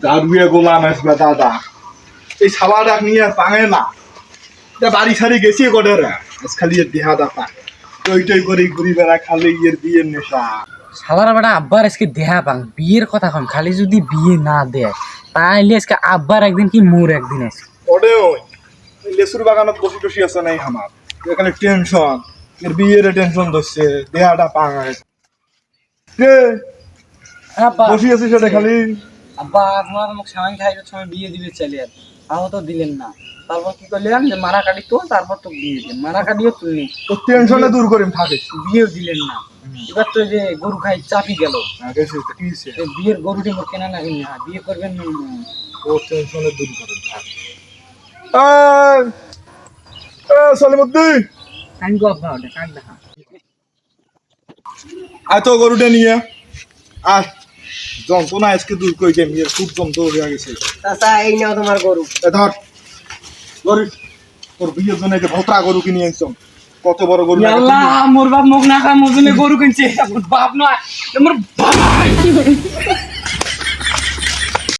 দারুয়ে গোলাম আসবে দাদা এই সাবাটা নিয়ে পাঙে না বাড়ি সারি গেছি কটারে আজ খালি দেহা দাতা টই টই করে ঘুরি বেড়া খালি ইয়ের বিয়ের নেশা শালার বেটা আব্বার আজকে দেহা পাং বিয়ের কথা কন খালি যদি বিয়ে না দেয় তাইলে আজকে আব্বার একদিন কি মোর একদিন আছে ওরে ওই লেসুর বাগানত বসি টসি আছে নাই আমার এখানে টেনশন এর বিয়ের টেনশন ধরছে দেহাটা পাঙায় কে আব্বা বসি আছে সেটা খালি আব্বা আপনার আমাকে সামান খাইবার সময় বিয়ে দিবে চলে আর আমাকে তো দিলেন না তারপর কি করলেন যে মারা কাটি তো তারপর তো বিয়ে দিলেন মারা কাটিও তুলনি তো টেনশনে দূর করিম থাকিস বিয়েও দিলেন না এবার তো যে গরু খাই চাপি গেল কিছে এই বিয়ের গরুটি মোর কেনা লাগেনি না বিয়ে করবেন না ও টেনশনে দূর করিম থাক সলিমুদ্দিন কান গো আব্বা ওটা কান দেখা আয় তো গরুটা নিয়ে আয় যন্ত্রণা আজকে দূর করে গেম এর খুব যন্ত্রণা হয়ে গেছে চাচা এই নাও তোমার গরু এ ধর গরু তোর বিয়ের জন্য যে ভোতরা গরু কিনে আনছ কত বড় গরু আল্লাহ মোর বাপ মুখ না খা মজুনে গরু কিনছে মোর বাপ নয় মোর ভাই